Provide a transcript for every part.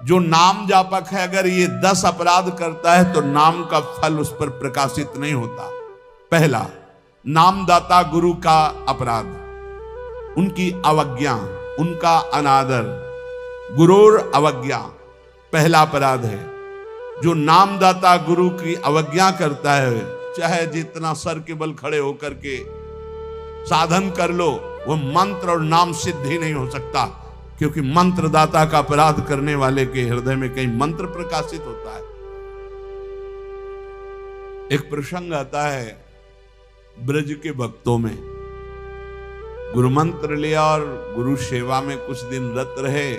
जो नाम जापक है, अगर ये 10 अपराध करता है तो नाम का फल उस पर प्रकाशित नहीं होता। पहला, नामदाता गुरु का अपराध, उनकी अवज्ञा, उनका अनादर, गुरूर अवज्ञा पहला अपराध है। जो नामदाता गुरु की अवज्ञा करता है, चाहे जितना सर के बल खड़े होकर के साधन कर लो, वो मंत्र और नाम सिद्ध ही नहीं हो सकता, क्योंकि मंत्रदाता का अपराध करने वाले के हृदय में कहीं मंत्र प्रकाशित होता है। एक प्रसंग आता है ब्रज के भक्तों में, गुरु मंत्र लिया और गुरु सेवा में कुछ दिन रत रहे,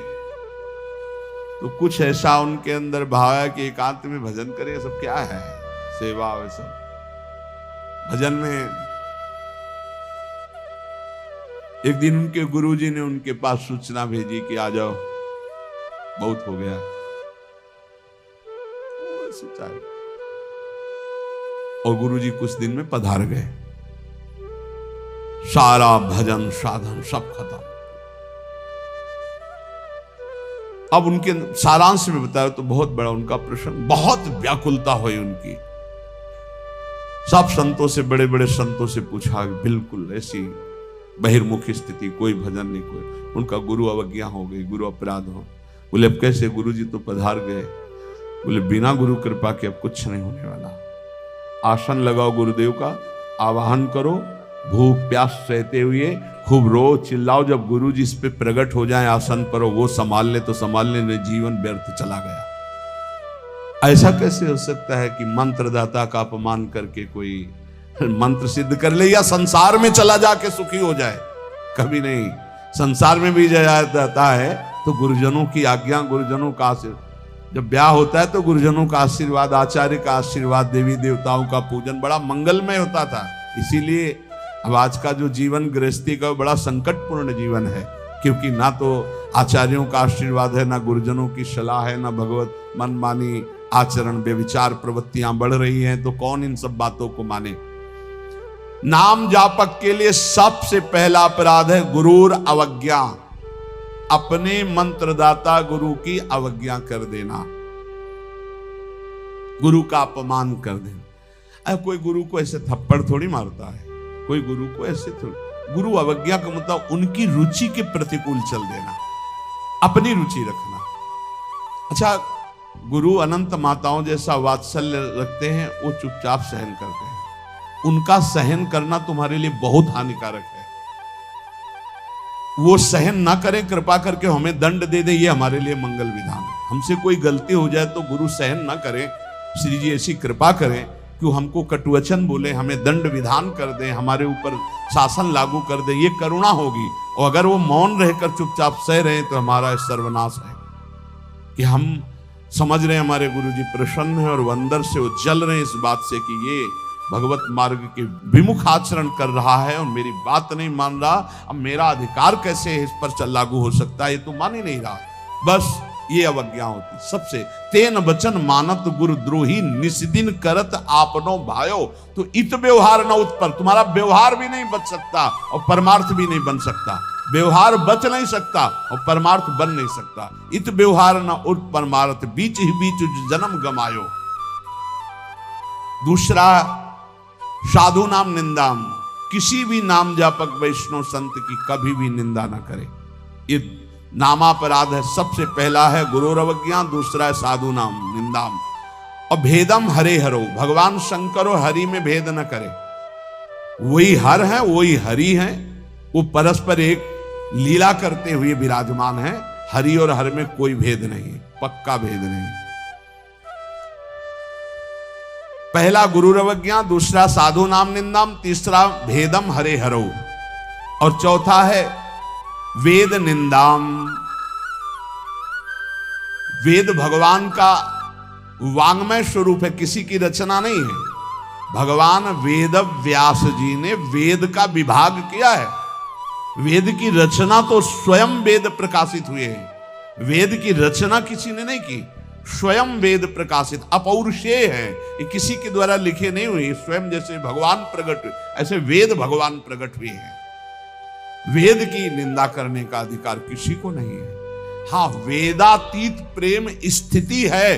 तो कुछ ऐसा उनके अंदर भाव है कि एकांत में भजन करें। सब क्या है, सेवा वे सब भजन में। एक दिन उनके गुरुजी ने उनके पास सूचना भेजी कि आ जाओ, बहुत हो गया। और गुरुजी कुछ दिन में पधार गए, सारा भजन साधन सब खत्म। अब उनके सारांश में बताया तो बहुत बड़ा उनका प्रश्न, बहुत व्याकुलता हुई उनकी। सब संतों से, बड़े बड़े संतों से पूछा, बिल्कुल ऐसी बहिर्मुखी स्थिति, कोई भजन नहीं, कोई। उनका गुरु अवज्ञा हो गई, गुरु अपराध हो। बोले अब कैसे? गुरु जी तो पधार गए। बोले बिना गुरु कृपा के अब कुछ नहीं होने वाला। आसन लगाओ गुरुदेव का, आवाहन करो, भूख प्यास सहते हुए खूब रो चिल्लाओ। जब गुरु जी इस पे प्रकट हो जाए आसन पर, वो संभाल ले तो संभाल ले, जीवन व्यर्थ चला गया। ऐसा कैसे हो सकता है कि मंत्रदाता का अपमान करके कोई मंत्र सिद्ध कर ले या संसार में चला जाके सुखी हो जाए? कभी नहीं। संसार में भी जाता है तो गुरुजनों की आज्ञा, गुरुजनों का आशीर्वाद। जब ब्याह होता है तो गुरुजनों का आशीर्वाद, आचार्य का आशीर्वाद, देवी देवताओं का पूजन बड़ा मंगलमय होता था। इसीलिए अब आज का जो जीवन गृहस्थी का बड़ा संकटपूर्ण जीवन है, क्योंकि ना तो आचार्यों का आशीर्वाद है, ना गुरुजनों की सलाह है, ना भगवत मनमानी आचरण, बेविचार प्रवृत्तियां बढ़ रही हैं, तो कौन इन सब बातों को माने। नाम जापक के लिए सबसे पहला अपराध है गुरूर अवज्ञा, अपने मंत्रदाता गुरु की अवज्ञा कर देना, गुरु का अपमान कर देना। कोई गुरु को ऐसे थप्पड़ थोड़ी मारता है, कोई गुरु को ऐसे थोड़ी। गुरु अवज्ञा का मतलब उनकी रुचि के प्रतिकूल चल देना, अपनी रुचि रखना। अच्छा, गुरु अनंत माताओं जैसा वात्सल्य रखते हैं, वो चुपचाप सहन करते हैं। उनका सहन करना तुम्हारे लिए बहुत हानिकारक है। वो सहन ना करें, कृपा करके हमें दंड दे दे, ये हमारे लिए मंगल विधान है। हमसे कोई गलती हो जाए तो गुरु सहन ना करें, श्री जी ऐसी कृपा करें कि हमको कटुवचन बोले, हमें दंड विधान कर दें, हमारे ऊपर शासन लागू कर दे, ये करुणा होगी। और अगर वो मौन रहकर चुपचाप सह रहे तो हमारा सर्वनाश है। कि हम समझ रहे हैं हमारे गुरु जी प्रसन्न है और वो अंदर से वो जल रहे हैं इस बात से कि ये भगवत मार्ग के विमुख आचरण कर रहा है और मेरी बात नहीं मान रहा, अब मेरा अधिकार कैसे इस पर लागू हो सकता है, ये तो मान ही नहीं रहा। बस ये अवज्ञा होती सबसे। तेन वचन मानत गुरु द्रोही, निस्दिन करत आपनो भायो। तो इत व्यवहार न उत्पन्न, तुम्हारा व्यवहार भी नहीं बच सकता और परमार्थ भी नहीं बन सकता। व्यवहार बच नहीं सकता और परमार्थ बन नहीं सकता। इत व्यवहार न उत परमार्थ, बीच ही बीच जन्म गमायो। दूसरा, साधु नाम निंदाम, किसी भी नाम जापक वैष्णव संत की कभी भी निंदा ना करे। ये नामापराध है। सबसे पहला है गुरुरवज्ञा, दूसरा है साधु नाम निंदाम। और भेदम हरे हरो, भगवान शंकर और हरि में भेद न करे। वही हर है, वही हरि है, वो परस्पर एक लीला करते हुए विराजमान है। हरि और हर में कोई भेद नहीं, पक्का भेद नहीं। पहला गुरुरवज्ञा, दूसरा साधु नाम निंदाम, तीसरा भेदम हरे हरो, और चौथा है वेद निंदाम। वेद भगवान का वांग्मय स्वरूप है, किसी की रचना नहीं है। भगवान वेद व्यास जी ने वेद का विभाग किया है। वेद की रचना तो स्वयं वेद प्रकाशित हुए हैं। वेद की रचना किसी ने नहीं की, स्वयं वेद प्रकाशित अपौरुषेय है। ये किसी के द्वारा लिखे नहीं हुए, स्वयं जैसे भगवान प्रकट, ऐसे वेद भगवान प्रकट हुए हैं। वेद की निंदा करने का अधिकार किसी को नहीं है। हाँ, वेदातीत प्रेम स्थिति है,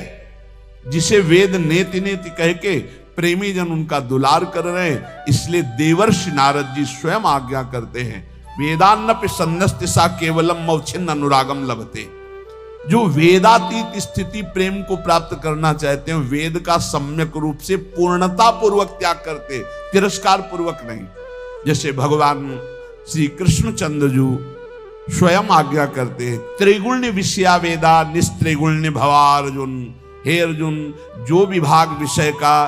जिसे वेद नेति नेति कह के प्रेमी जन उनका दुलार कर रहे हैं। इसलिए देवर्षि नारद जी स्वयं आज्ञा करते हैं, वेदान्नपि सन्नस्ति सा केवलम मौछिन्न अनुरागम लभते। जो वेदातीत स्थिति प्रेम को प्राप्त करना चाहते हैं, वेद का सम्यक रूप से पूर्णता पूर्वक त्याग करते, तिरस्कार पूर्वक नहीं। जैसे भगवान श्री कृष्णचंद्र जी स्वयं आज्ञा करते हैं, त्रिगुण्य विषया वेदा निस्त्रिगुण्य भवा अर्जुन। हे अर्जुन, जो विभाग विषय का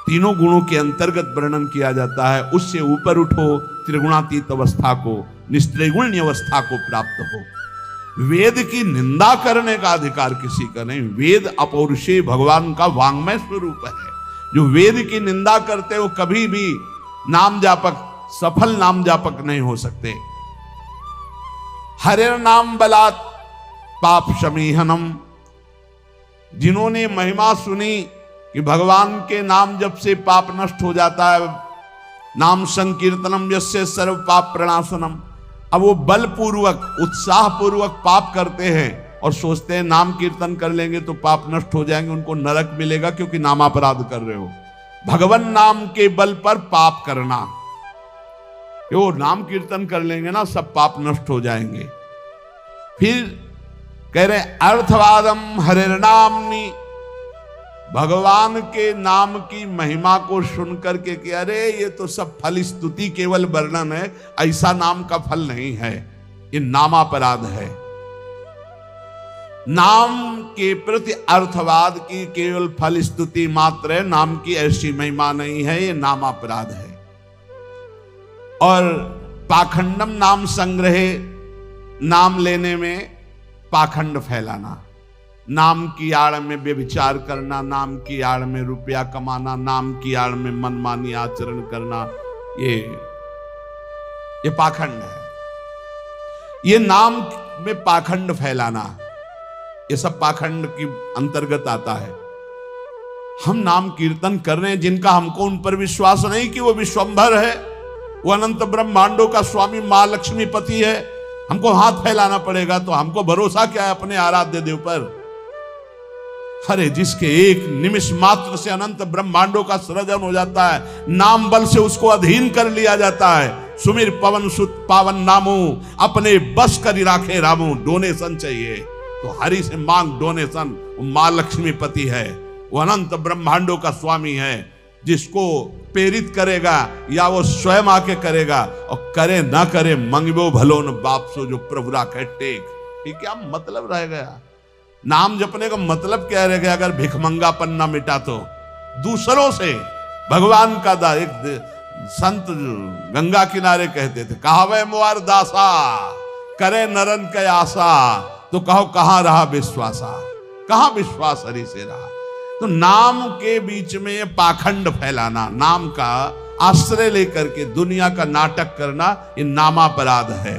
तीनों गुणों के अंतर्गत वर्णन किया जाता है, उससे ऊपर उठो, त्रिगुणातीत अवस्था को, निस्त्रिगुण्य अवस्था को प्राप्त हो। वेद की निंदा करने का अधिकार किसी का नहीं। वेद अपौरुषेय भगवान का वांग्मय स्वरूप है। जो वेद की निंदा करते हो कभी भी नाम जापक, सफल नाम जापक नहीं हो सकते। हरे नाम बलात् पाप शमीहनम। जिन्होंने महिमा सुनी कि भगवान के नाम जप से पाप नष्ट हो जाता है, नाम संकीर्तनम यस्य सर्व पाप प्रणाशनम, अब वो बलपूर्वक उत्साह पूर्वक पाप करते हैं और सोचते हैं नाम कीर्तन कर लेंगे तो पाप नष्ट हो जाएंगे, उनको नरक मिलेगा क्योंकि नामापराध कर रहे हो। भगवान नाम के बल पर पाप करना, वो नाम कीर्तन कर लेंगे ना सब पाप नष्ट हो जाएंगे। फिर कह रहे अर्थवादम हरिर्नामनि, भगवान के नाम की महिमा को सुनकर के कि अरे ये तो सब फल स्तुति केवल वर्णन है, ऐसा नाम का फल नहीं है, ये नामापराध है। नाम के प्रति अर्थवाद की केवल फल स्तुति मात्र है, नाम की ऐसी महिमा नहीं है, ये नामापराध है। और पाखंडम नाम संग्रहे, नाम लेने में पाखंड फैलाना, नाम की आड़ में व्यभिचार करना, नाम की आड़ में रुपया कमाना, नाम की आड़ में मनमानी आचरण करना, ये पाखंड है। ये नाम में पाखंड फैलाना, ये सब पाखंड की अंतर्गत आता है। हम नाम कीर्तन कर रहे हैं, जिनका हमको उन पर विश्वास नहीं कि वो विश्वंभर है, वो अनंत ब्रह्मांडों का स्वामी मां लक्ष्मी पति है, हमको हाथ फैलाना पड़ेगा। तो हमको भरोसा क्या है अपने आराध्य देव पर? अरे जिसके एक निमिष मात्र से अनंत ब्रह्मांडों का सृजन हो जाता है, नाम बल से उसको अधीन कर लिया जाता है। सुमिर पवन सुत पावन नामो, अपने बस करी राखे रामो। डोनेशन चाहिए तो हरि से मांग डोनेशन। वो मां लक्ष्मी पति है, वो अनंत ब्रह्मांडों का स्वामी है। जिसको प्रेरित करेगा या वो स्वयं आके करेगा, और करे ना करे मंगबो भलो न बाप सो, जो प्रभु राखे टेक। ये क्या मतलब रह गया? नाम जपने का मतलब क्या रह गया? अगर भिखमंगापन ना मिटा तो दूसरों से भगवान का दा। एक संत गंगा किनारे कहते थे, कहावे मुआर दासा करे नरन के आशा, तो कहो कहां रहा विश्वासा, कहां विश्वास हरि से रहा। तो नाम के बीच में ये पाखंड फैलाना, नाम का आश्रय लेकर के दुनिया का नाटक करना, ये नामापराध है।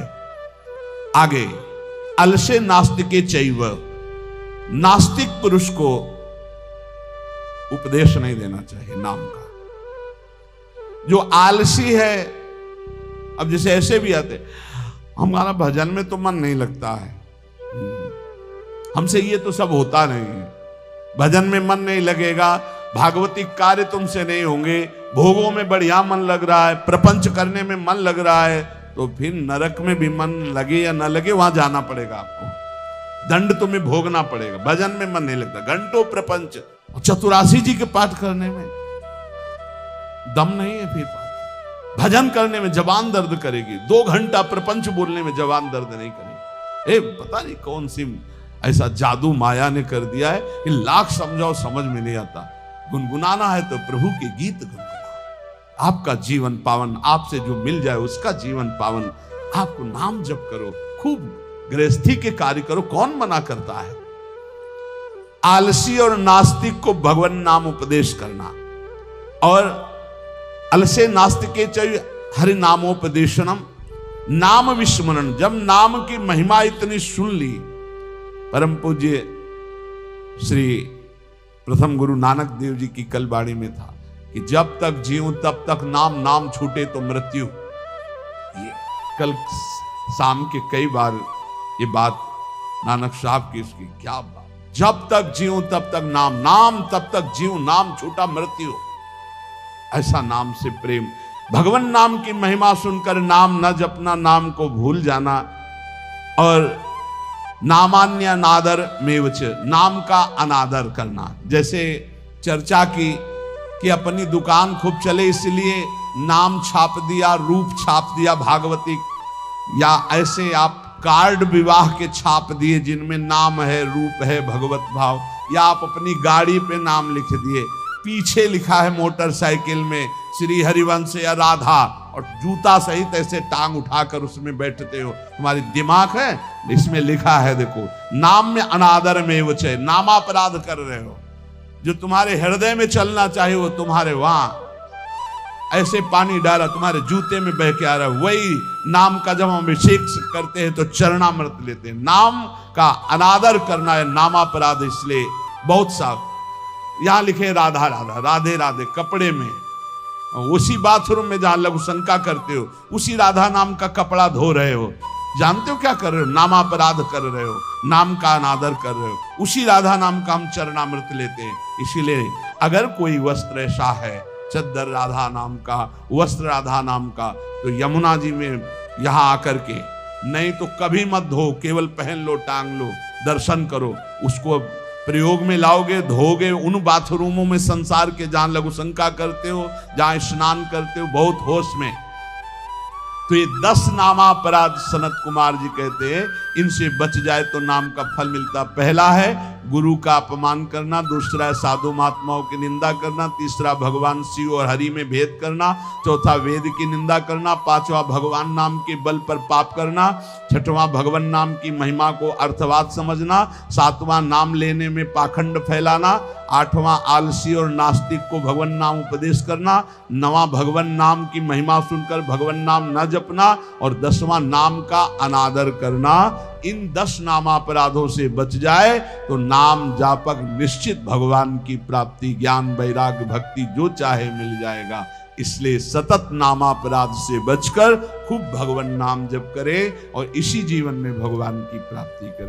आगे अलसे नास्तिके चैव, नास्तिक पुरुष को उपदेश नहीं देना चाहिए नाम का। जो आलसी है, अब जैसे ऐसे भी आते, हमारा भजन में तो मन नहीं लगता है, हमसे ये तो सब होता नहीं है, भजन में मन नहीं लगेगा, भागवती कार्य तुमसे नहीं होंगे, भोगों में बढ़िया मन लग रहा है, प्रपंच करने में मन लग रहा है, तो फिर नरक में भी मन लगे या ना लगे वहां जाना पड़ेगा आपको, दंड तुम्हें भोगना पड़ेगा। भजन में मन नहीं लगता, घंटों प्रपंच, चतुरासी जी के पाठ करने में दम नहीं है, फिर पाठ भजन करने में जबान दर्द करेगी, 2 घंटा प्रपंच बोलने में जबान दर्द नहीं करेगी। पता नहीं कौन सी ऐसा जादू माया ने कर दिया है कि लाख समझाओ समझ में नहीं आता। गुनगुनाना है तो प्रभु के गीत गुनगुनाओ, आपका जीवन पावन, आपसे जो मिल जाए उसका जीवन पावन। आपको नाम जप करो, खूब गृहस्थी के कार्य करो, कौन मना करता है? आलसी और नास्तिक को भगवान नाम उपदेश करना। और अलसे नास्तिके चाहिए हरि नामोपदेशनम, नाम विस्मरण। जब नाम की महिमा इतनी सुन ली, परम पूज्य श्री प्रथम गुरु नानक देव जी की कल बाणी में था कि जब तक जीऊं तब तक नाम, नाम छूटे तो मृत्यु। ये कल शाम के कई बार ये बात नानक साहब की इसकी क्या बात। जब तक जीऊं तब तक नाम, नाम तब तक जीऊं, नाम छूटा मृत्यु। ऐसा नाम से प्रेम। भगवान नाम की महिमा सुनकर नाम न जपना, नाम को भूल जाना। और नामान्य अनादर मेवच, नाम का अनादर करना। जैसे चर्चा की कि अपनी दुकान खूब चले इसलिए नाम छाप दिया, रूप छाप दिया भागवती, या ऐसे आप कार्ड विवाह के छाप दिए जिनमें नाम है, रूप है, भगवत भाव, या आप अपनी गाड़ी पे नाम लिख दिए, पीछे लिखा है मोटरसाइकिल में श्री हरिवंश या राधा, और जूता सहित ऐसे टांग उठाकर उसमें बैठते हो। तुम्हारी दिमाग है, इसमें लिखा है देखो, नाम में अनादर में वो चाहे, नामापराध कर रहे हो। जो तुम्हारे हृदय में चलना चाहिए वो तुम्हारे वहां ऐसे पानी डाला तुम्हारे जूते में बह के आ रहा है। वही नाम का जब हम अभिषेक करते हैं तो चरणामृत लेते हैं। नाम का अनादर करना है नामापराध। इसलिए बहुत सा यहां लिखे राधा राधा, राधे राधे कपड़े में, उसी बाथरूम में जहां लघु शंका करते हो उसी राधा नाम का कपड़ा धो रहे हो। जानते हो क्या कर रहे हो? नामापराध कर रहे हो, नाम का अनादर कर रहे हो। उसी राधा नाम का हम चरणामृत लेते हैं। इसीलिए अगर कोई वस्त्र ऐसा है, चद्दर राधा नाम का, वस्त्र राधा नाम का, तो यमुना जी में यहां आकर के, नहीं तो कभी मत धो, केवल पहन लो, टांग लो, दर्शन करो, उसको प्रयोग में लाओगे, धोगे। उन बाथरूमों में संसार के जहां लघु शंका करते हो, जहां स्नान करते हो बहुत होश में, तो ये 10 नामापराध सनत कुमार जी कहते हैं, इनसे बच जाए तो नाम का फल मिलता। पहला है गुरु का अपमान करना, दूसरा है साधु महात्माओं की निंदा करना, तीसरा भगवान शिव और हरि में भेद करना, चौथा वेद की निंदा करना, पांचवा भगवान नाम के बल पर पाप करना, छठवां भगवान नाम की महिमा को अर्थवाद समझना, सातवां नाम लेने में पाखंड फैलाना, आठवां आलसी और नास्तिक को भगवान नाम उपदेश करना, नवां भगवान नाम की महिमा सुनकर भगवान नाम न जपना, और 10वां नाम का अनादर करना। इन 10 नामापराधों से बच जाए तो नाम जापक निश्चित भगवान की प्राप्ति, ज्ञान, वैराग्य, भक्ति जो चाहे मिल जाएगा। इसलिए सतत नामापराध से बचकर खूब भगवान नाम जप करे और इसी जीवन में भगवान की प्राप्ति करे।